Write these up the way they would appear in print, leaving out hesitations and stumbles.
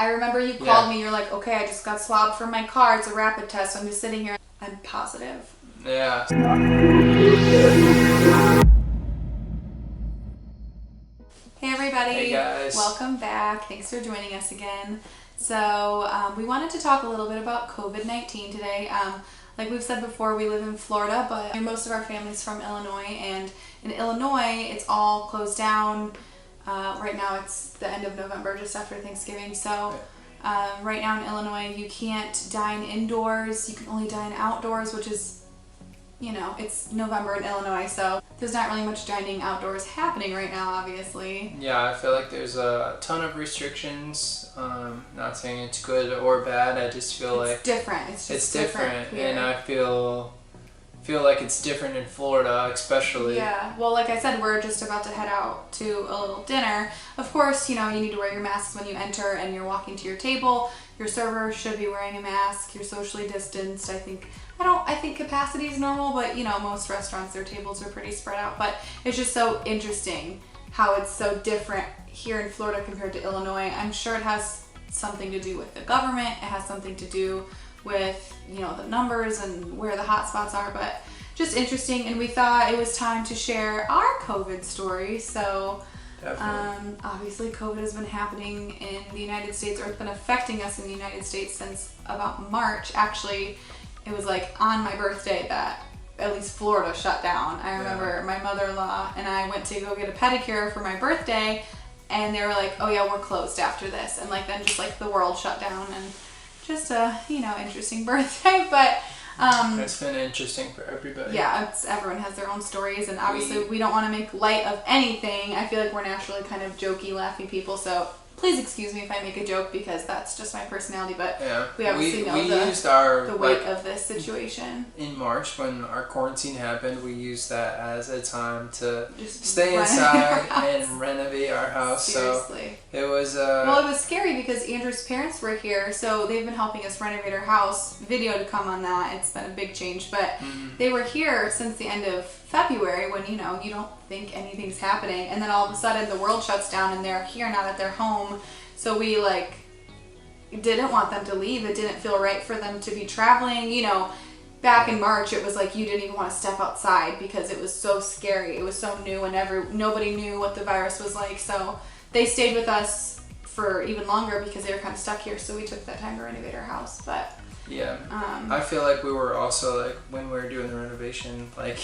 I remember you called me, you're like, okay, I just got swabbed from my car, it's a rapid test, so I'm just sitting here, I'm positive. Yeah. Hey everybody. Hey guys. Welcome back. Thanks for joining us again. So we wanted to talk a little bit about COVID-19 today. Like we've said before, we live in Florida, but most of our family's from Illinois, and in Illinois, it's all closed down. Right now it's the end of November, just after Thanksgiving. So right now in Illinois, you can't dine indoors. You can only dine outdoors, which is, you know, it's November in Illinois, so there's not really much dining outdoors happening right now, obviously. Yeah, I feel like there's a ton of restrictions. Not saying it's good or bad. I just feel It's like different. It's just different here. and I feel like it's different in Florida, especially. Yeah. Well, like I said, we're just about to head out to a little dinner. Of course, you know, you need to wear your masks when you enter and you're walking to your table. Your server should be wearing a mask. You're socially distanced. I think capacity is normal, but you know, most restaurants, their tables are pretty spread out. But it's just so interesting how it's so different here in Florida compared to Illinois. I'm sure it has something to do with the government. It has something to do with, you know, the numbers and where the hot spots are, but just interesting. And we thought it was time to share our COVID story. So obviously COVID has been happening in the United States, or it's been affecting us in the United States since about March. Actually, it was like on my birthday that at least Florida shut down. I remember my mother-in-law and I went to go get a pedicure for my birthday, and they were like, oh yeah, we're closed after this. And like then just like the world shut down, and just a, you know, interesting birthday. But it's been interesting for everybody. Yeah, everyone has their own stories, and obviously we don't want to make light of anything. I feel like we're naturally kind of jokey, laughing people, so please excuse me if I make a joke, because that's just my personality, but we obviously know the weight of this situation. In March, when our quarantine happened, we used that as a time to just stay inside and renovate our house. Seriously. So it was... well, it was scary because Andrew's parents were here, so they've been helping us renovate our house. Video to come on that. It's been a big change, but they were here since the end of February, when, you know, you don't think anything's happening, and then all of a sudden the world shuts down and they're here now that they're home. So we like didn't want them to leave. It didn't feel right for them to be traveling. You know, back in March it was like you didn't even want to step outside because it was so scary. It was so new, and nobody knew what the virus was like. So they stayed with us for even longer because they were kind of stuck here. So we took that time to renovate our house. But yeah, I feel like we were also like, when we were doing the renovation, like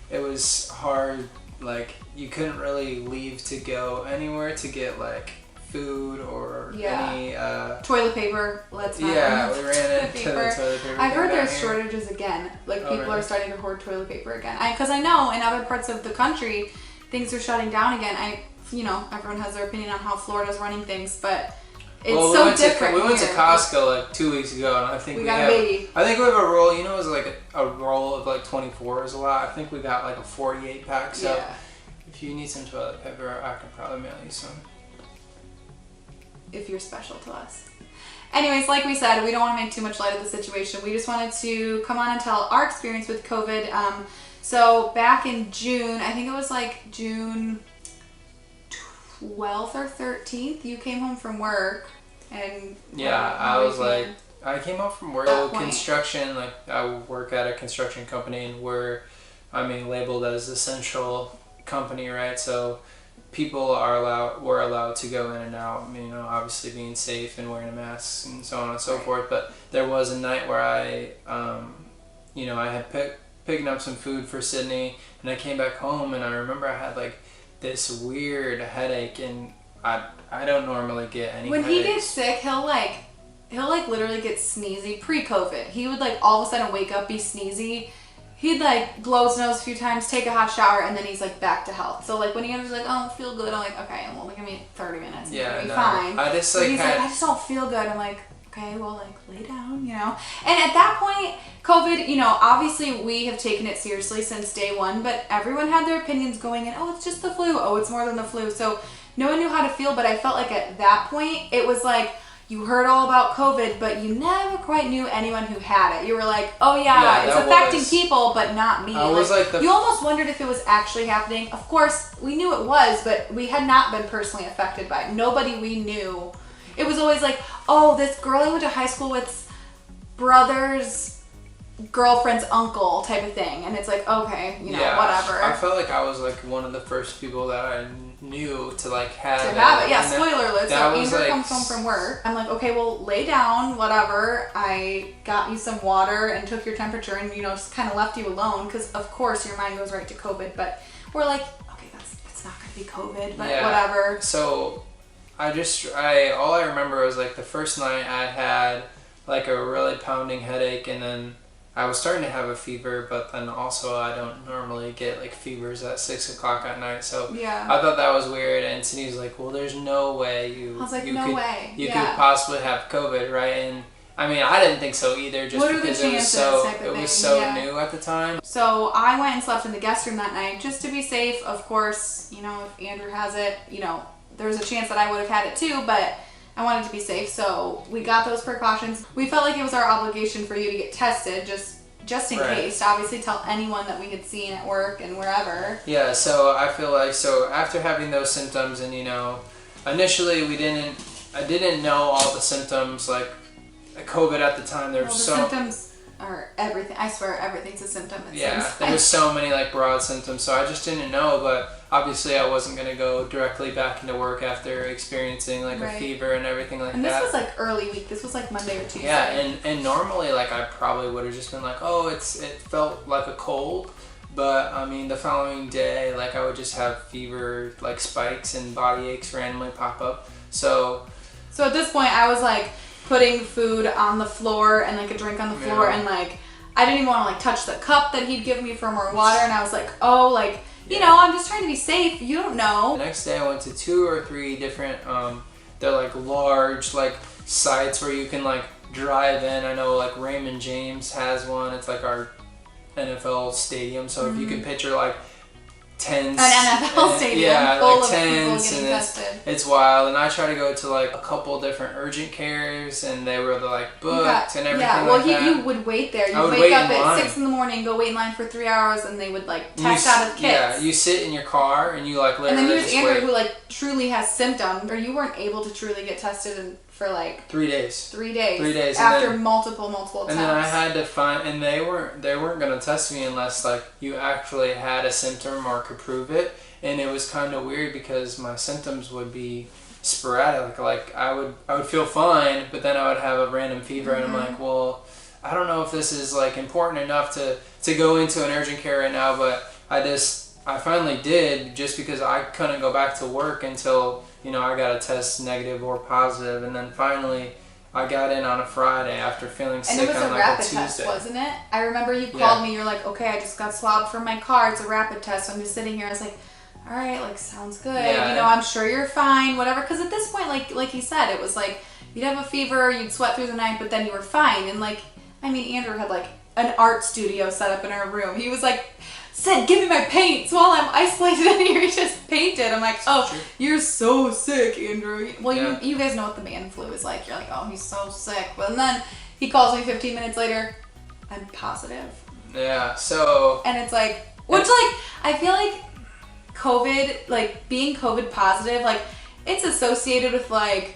it was hard. Like you couldn't really leave to go anywhere to get like food or any toilet paper. Let's not we ran into the toilet paper. I've heard there's shortages again. Like people are starting to hoard toilet paper again. Because I know in other parts of the country things are shutting down again. You know, everyone has their opinion on how Florida's running things, but it's different. We went to Costco like 2 weeks ago, and I think we have a baby. I think we have a roll. You know, it was like a roll of like 24 is a lot. I think we got like a 48 pack. So if you need some toilet paper, I can probably mail you some. If you're special to us. Anyways, like we said, we don't want to make too much light of the situation. We just wanted to come on and tell our experience with COVID. So back in June, I think it was like June 12th or 13th, you came home from work, and I came home from work. Construction, like I work at a construction company, and we're labeled as essential company, right? So people were allowed to go in and out, you know, obviously being safe and wearing a mask and so on and so forth. But there was a night where I had picking up some food for Sydney, and I came back home, and I remember I had like this weird headache, and I don't normally get any when headaches. He gets sick, he'll literally get sneezy. Pre-COVID, he would like all of a sudden wake up, be sneezy. He'd like blow his nose a few times, take a hot shower, and then he's like back to health. So like when he was like, oh, I feel good, I'm like, okay, well, give me 30 minutes and you'll be fine. I just I just don't feel good. I'm like, okay, well, like lay down, you know. And at that point, COVID, you know, obviously we have taken it seriously since day one, but everyone had their opinions going in. Oh, it's just the flu. Oh, it's more than the flu. So no one knew how to feel, but I felt like at that point it was like, you heard all about COVID, but you never quite knew anyone who had it. You were like, oh yeah, it's affecting people, but not me. You almost wondered if it was actually happening. Of course, we knew it was, but we had not been personally affected by it. Nobody we knew. It was always like, oh, this girl I went to high school with's brother's girlfriend's uncle type of thing. And it's like, okay, you know, whatever. I felt like I was like one of the first people that I knew to like have to it. have it. Yeah, spoiler alert. So Andrew like, comes home from work. I'm like, okay, well, lay down, whatever. I got you some water and took your temperature and, you know, just kind of left you alone because, of course, your mind goes right to COVID. But we're like, okay, it's not going to be COVID, but whatever. So all I remember was like the first night I had like a really pounding headache, and then I was starting to have a fever, but then also I don't normally get like fevers at 6 o'clock at night. So I thought that was weird. And Cindy was like, well, there's no way you could possibly have COVID, right? And I mean, I didn't think so either, just because it was so new at the time. So I went and slept in the guest room that night just to be safe. Of course, you know, if Andrew has it, you know, there's a chance that I would have had it too, but I wanted to be safe, so we got those precautions. We felt like it was our obligation for you to get tested, just in case. Obviously, tell anyone that we had seen at work and wherever. Yeah, so I feel like, so after having those symptoms, and you know, initially I didn't know all the symptoms, like COVID at the time. There were symptoms are everything. I swear, everything's a symptom. There was so many like broad symptoms, so I just didn't know. But obviously, I wasn't gonna go directly back into work after experiencing like a fever and everything like that. And this was like early week. This was like Monday or Tuesday. Yeah, and normally like I probably would have just been like, oh, it felt like a cold. But I mean, the following day, like I would just have fever, like spikes and body aches randomly pop up. So at this point, I was like putting food on the floor and like a drink on the floor, and like I didn't even want to like touch the cup that he'd given me for more water, and I was like, oh, like you know, I'm just trying to be safe. You don't know. The next day, I went to 2 or 3 different they're like large like sites where you can like drive in. I know like Raymond James has one. It's like our NFL stadium. So if you can picture like tents, an NFL stadium full of people getting tested. It's wild. And I try to go to like a couple different urgent cares, and they were like booked and everything. Yeah, well, you would wait there. You wake up at 6 a.m, go wait in line for 3 hours, and they would like test out of kits. Yeah, you sit in your car and you like literally. And then here's Andrew, who like truly has symptoms, or you weren't able to truly get tested for like 3 days. 3 days. 3 days after multiple attempts. And then I had to find, and they weren't gonna test me unless like you actually had a symptom or could prove it. And it was kind of weird because my symptoms would be sporadic. Like I would feel fine, but then I would have a random fever, and I'm like, well, I don't know if this is like important enough to go into an urgent care right now. But I finally did, just because I couldn't go back to work until, you know, I got a test negative or positive. And then finally I got in on a Friday after feeling sick on like a Tuesday. And it was a rapid test, wasn't it? I remember you called me, you're like, okay, I just got swabbed from my car, it's a rapid test. So I'm just sitting here, I was like, all right, like, sounds good. Yeah. You know, I'm sure you're fine, whatever. Because at this point, like he said, it was like, you'd have a fever, you'd sweat through the night, but then you were fine. And like, I mean, Andrew had like an art studio set up in our room. He was like, Sid, give me my paints while I'm isolated in here. He just painted. I'm like, oh, you're so sick, Andrew. Well, you guys know what the man flu is like. You're like, oh, he's so sick. But then he calls me 15 minutes later, I'm positive. Yeah, so. And it's like, which like, I feel like COVID, like being COVID positive, like it's associated with like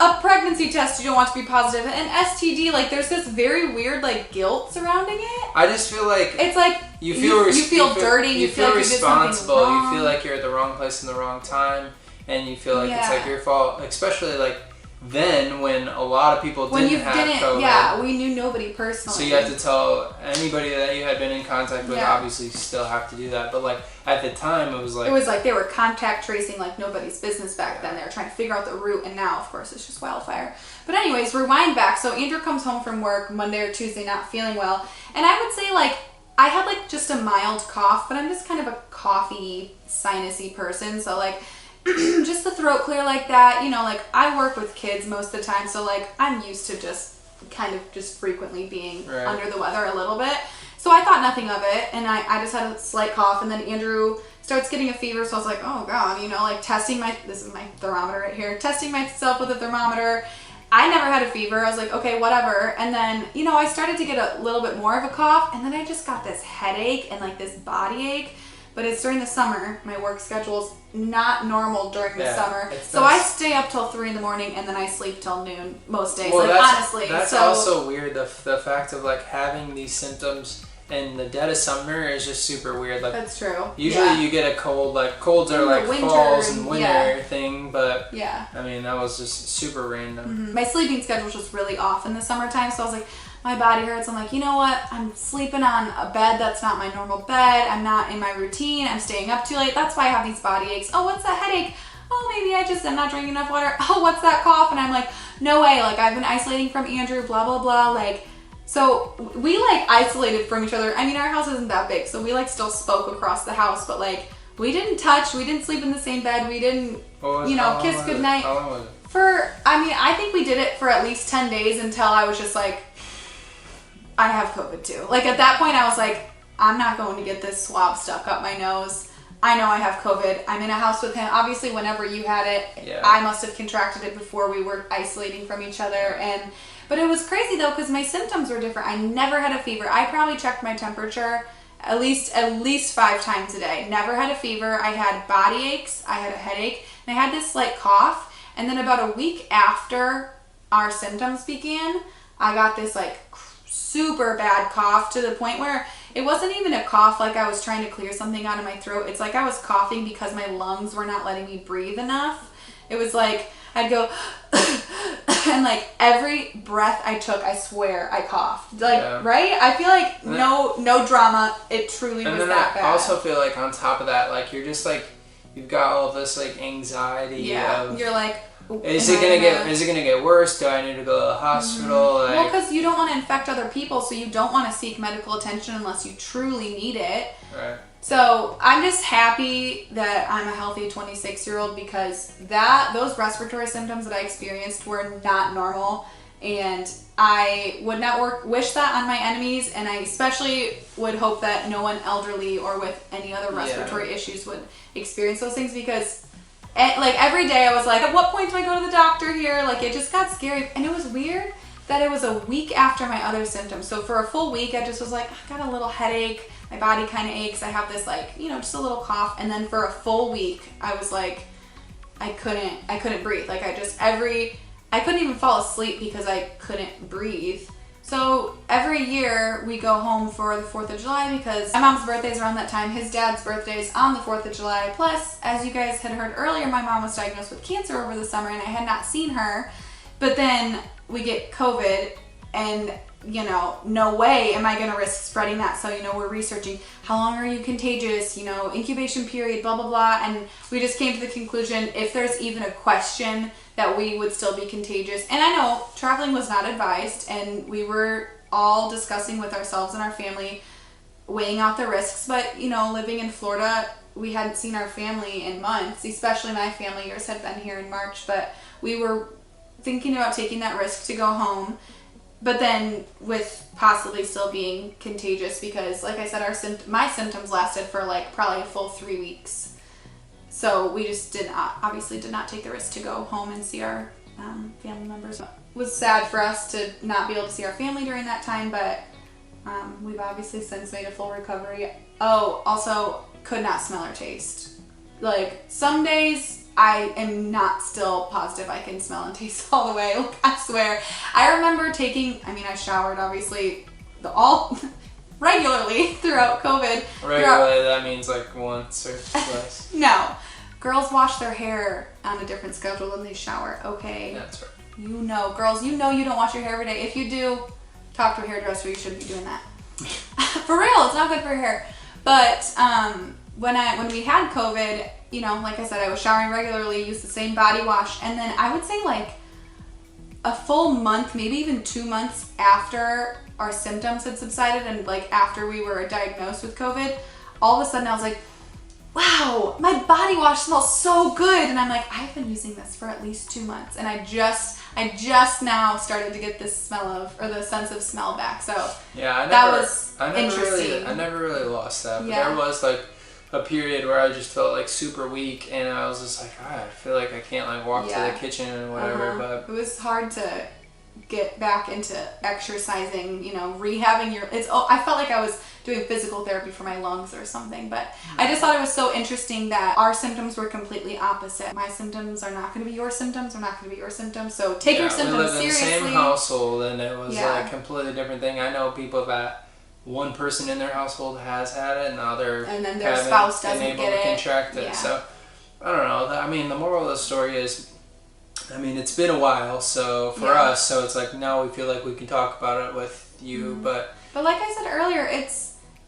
a pregnancy test you don't want to be positive, an STD, like there's this very weird like guilt surrounding it. I just feel like it's like you feel dirty, you feel like responsible, you did something wrong. You feel like you're at the wrong place in the wrong time, and you feel like it's like your fault, especially like then when a lot of people didn't have COVID. Yeah, we knew nobody personally. So you have to tell anybody that you had been in contact with. Obviously, you still have to do that. But like at the time, it was like they were contact tracing like nobody's business back then. They were trying to figure out the route, and now, of course, it's just wildfire. But anyways, rewind back. So Andrew comes home from work Monday or Tuesday, not feeling well, and I would say like I had like just a mild cough, but I'm just kind of a coughy, sinusy person. So like. Just the throat clear like that, you know, like I work with kids most of the time, so like I'm used to just kind of just frequently being under the weather a little bit. So I thought nothing of it, and I just had a slight cough, and then Andrew starts getting a fever, so I was like, oh god, you know, like this is my thermometer right here, testing myself with a thermometer. I never had a fever. I was like, okay, whatever. And then, you know, I started to get a little bit more of a cough, and then I just got this headache and like this body ache. but it's during the summer. My work schedule's not normal during the summer. So nice. I stay up till 3 a.m. and then I sleep till noon most days. Well, honestly. That's also weird. The fact of having these symptoms in the dead of summer is just super weird. That's true. Usually you get a cold, colds are winter, falls and winter thing, but I mean, that was just super random. Mm-hmm. My sleeping schedule was just really off in the summertime, so I was like, my body hurts. I'm like, you know what? I'm sleeping on a bed that's not my normal bed. I'm not in my routine. I'm staying up too late. That's why I have these body aches. Oh, what's that headache? Oh, maybe I'm not drinking enough water. Oh, what's that cough? And I'm like, no way. I've been isolating from Andrew, blah, blah, blah. So we isolated from each other. I mean, our house isn't that big, so we still spoke across the house, but we didn't touch, we didn't sleep in the same bed, we didn't, kiss goodnight. How long was it? I think we did it for at least 10 days until I was just like, I have COVID too. At that point I was like, I'm not going to get this swab stuck up my nose. I know I have COVID. I'm in a house with him. Obviously, whenever you had it, I must have contracted it before we were isolating from each other. But it was crazy though, because my symptoms were different. I never had a fever. I probably checked my temperature at least 5 times a day. Never had a fever. I had body aches. I had a headache. And I had this cough. And then about a week after our symptoms began, I got this super bad cough to the point where it wasn't even a cough I was trying to clear something out of my throat. It's I was coughing because my lungs were not letting me breathe enough. It was I'd go and every breath I took, I swear I coughed. Right? I feel no drama. It truly was that bad. I also feel on top of that, you're just you've got all of this anxiety. Yeah. You're is it gonna get worse? Do I need to go to the hospital? Well, because you don't want to infect other people, so you don't want to seek medical attention unless you truly need it. Right. So I'm just happy that I'm a healthy 26-year-old because those respiratory symptoms that I experienced were not normal, and I would not wish that on my enemies, and I especially would hope that no one elderly or with any other respiratory issues would experience those things, because every day I was at what point do I go to the doctor here? It just got scary, and it was weird that it was a week after my other symptoms. So for a full week I just was I got a little headache, my body kind of aches, I have this just a little cough, and then for a full week I was I couldn't breathe. I couldn't even fall asleep because I couldn't breathe. So every year we go home for the 4th of July because my mom's birthday is around that time. His dad's birthday is on the 4th of July. Plus, as you guys had heard earlier, my mom was diagnosed with cancer over the summer and I had not seen her. But then we get COVID and, no way am I going to risk spreading that. So, we're researching how long are you contagious, incubation period, blah, blah, blah. And we just came to the conclusion if there's even a question that we would still be contagious. And I know traveling was not advised, and we were all discussing with ourselves and our family, weighing out the risks. But, living in Florida, we hadn't seen our family in months, especially my family. Yours had been here in March, but we were thinking about taking that risk to go home. But then with possibly still being contagious because, like I said, my symptoms lasted for probably a full 3 weeks. So we just obviously did not take the risk to go home and see our family members. It was sad for us to not be able to see our family during that time, but we've obviously since made a full recovery. Oh, also could not smell or taste. Some days I am not still positive I can smell and taste all the way. I swear. I remember I showered obviously regularly throughout COVID. Regularly, that means once or twice. No. Girls wash their hair on a different schedule than they shower, okay? That's right. Girls, you don't wash your hair every day. If you do, talk to a hairdresser, you shouldn't be doing that. For real, it's not good for your hair. But when we had COVID, like I said, I was showering regularly, used the same body wash, and then I would say a full month, maybe even 2 months after our symptoms had subsided and after we were diagnosed with COVID, all of a sudden I was wow, my body wash smells so good. And I'm I've been using this for at least 2 months. And I just now started to get this the sense of smell back. So I never really lost that. But there was a period where I just felt super weak, and I was just I feel I can't walk to the kitchen and whatever. But it was hard to get back into exercising, you know, rehabbing your, I felt like I was doing physical therapy for my lungs or something, but I just thought it was so interesting that our symptoms were completely opposite. My symptoms are not going to be your symptoms, are not going to be your symptoms, so take your symptoms seriously. We lived in the same household, and it was like a completely different thing. I know people that one person in their household has had it, and the other and then their spouse doesn't get it. Contract it. So I don't know. I mean, the moral of the story is, I mean, it's been a while, so for us, so it's like now we feel like we can talk about it with you, but like I said earlier,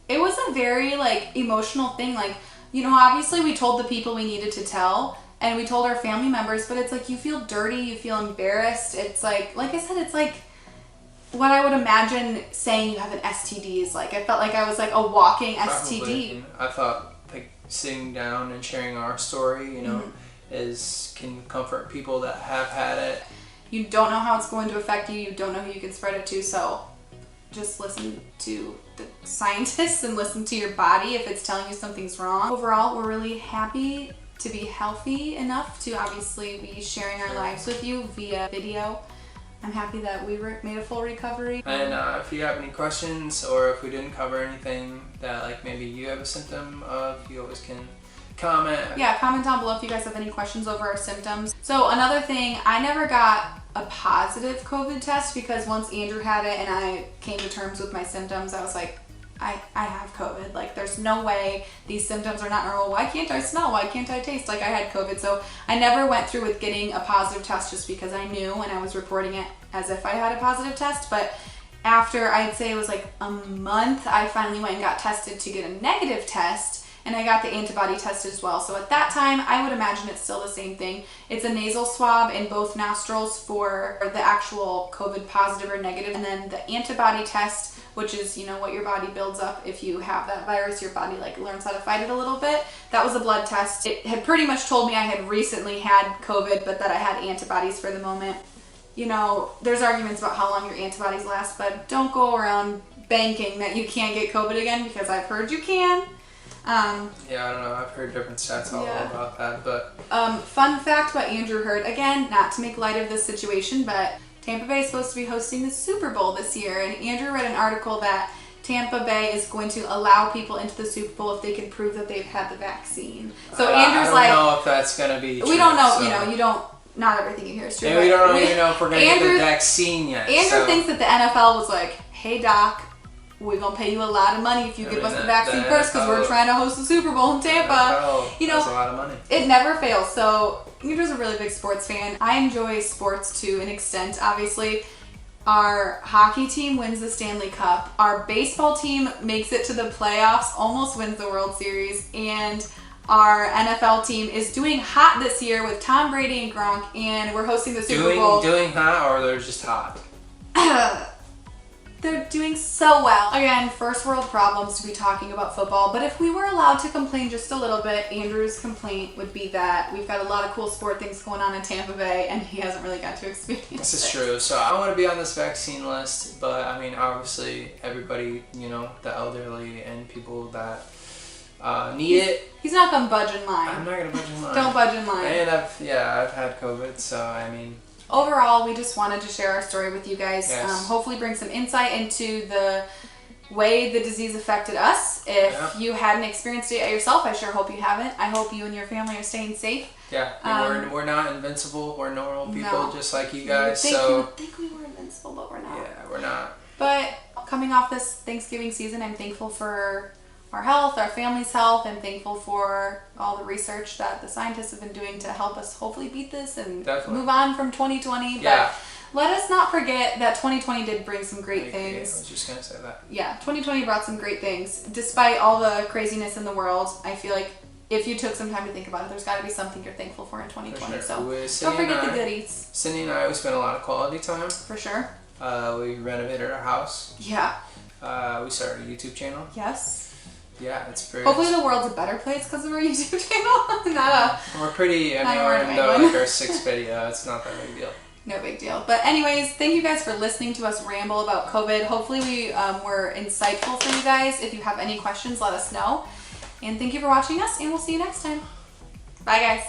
it was a very like emotional thing. Like, you know, obviously we told the people we needed to tell, and we told our family members, but it's like you feel dirty, you feel embarrassed. It's like I said, it's like what I would imagine saying you have an STD is like. I felt like I was like a walking STD. I thought like sitting down and sharing our story, you know, can comfort people that have had it. You don't know how it's going to affect you. You don't know who you can spread it to. So just listen to the scientists and listen to your body if it's telling you something's wrong. Overall, we're really happy to be healthy enough to obviously be sharing our lives with you via video. I'm happy that we made a full recovery. And if you have any questions, or if we didn't cover anything that like maybe you have a symptom of, you always can comment. Yeah, comment down below if you guys have any questions over our symptoms. So another thing, I never got a positive COVID test because once Andrew had it and I came to terms with my symptoms, I was like, I have COVID. Like, there's no way these symptoms are not normal. Why can't I smell? Why can't I taste? Like, I had COVID. So I never went through with getting a positive test just because I knew, and I was reporting it as if I had a positive test. But after, I'd say it was like a month, I finally went and got tested to get a negative test, and I got the antibody test as well. So at that time, I would imagine it's still the same thing. It's a nasal swab in both nostrils for the actual COVID positive or negative, and then the antibody test, which is, you know, what your body builds up if you have that virus. Your body like learns how to fight it a little bit. That was a blood test. It had pretty much told me I had recently had COVID, but that I had antibodies for the moment. You know, there's arguments about how long your antibodies last, but don't go around banking that you can't get COVID again, because I've heard you can. Yeah, I don't know. I've heard different stats all about that, but fun fact about Andrew Hurd, again, not to make light of this situation, but Tampa Bay is supposed to be hosting the Super Bowl this year, and Andrew read an article that Tampa Bay is going to allow people into the Super Bowl if they can prove that they've had the vaccine. So Andrew's I don't know if that's going to be true. We don't know, so. You know, you don't, not everything you hear is true. And we don't even know if we're going to get the vaccine yet. Andrew thinks that the NFL was like, hey doc, we're going to pay you a lot of money if you give us the vaccine first, because we're trying to host the Super Bowl in Tampa. You know, that's a lot of money. It never fails. So Andrew's a really big sports fan. I enjoy sports to an extent, obviously. Our hockey team wins the Stanley Cup. Our baseball team makes it to the playoffs, almost wins the World Series. And our NFL team is doing hot this year with Tom Brady and Gronk, and we're hosting the Super Bowl. Doing hot, or they're just hot? They're doing so well. Again, first world problems to be talking about football, but if we were allowed to complain just a little bit, Andrew's complaint would be that we've got a lot of cool sport things going on in Tampa Bay, and he hasn't really got to experience it. This is true. So I want to be on this vaccine list, but I mean, obviously, everybody, you know, the elderly and people that need it. He's not gonna budge in line. I'm not gonna budge in line. Don't budge in line. And I've had COVID, so I mean. Overall, we just wanted to share our story with you guys. Yes. Hopefully bring some insight into the way the disease affected us. If you hadn't experienced it yourself, I sure hope you haven't. I hope you and your family are staying safe. Yeah, we're not invincible. We're normal people, just like you guys. You would think we were invincible, but we're not. Yeah, we're not. But coming off this Thanksgiving season, I'm thankful for our health, our family's health, and thankful for all the research that the scientists have been doing to help us hopefully beat this and move on from 2020. Yeah. But let us not forget that 2020 did bring some great things. I was just going to say that. Yeah, 2020 brought some great things. Despite all the craziness in the world, I feel like if you took some time to think about it, there's got to be something you're thankful for in 2020. For sure. So don't forget the goodies. Cindy and I, we spent a lot of quality time. For sure. We renovated our house. Yeah. We started a YouTube channel. Yes. Yeah, it's pretty. Hopefully the world's a better place because of our YouTube channel. We're pretty. I mean, we're in like our 6th video. It's not that big a deal. No big deal. But anyways, thank you guys for listening to us ramble about COVID. Hopefully we were insightful for you guys. If you have any questions, let us know. And thank you for watching us, and we'll see you next time. Bye, guys.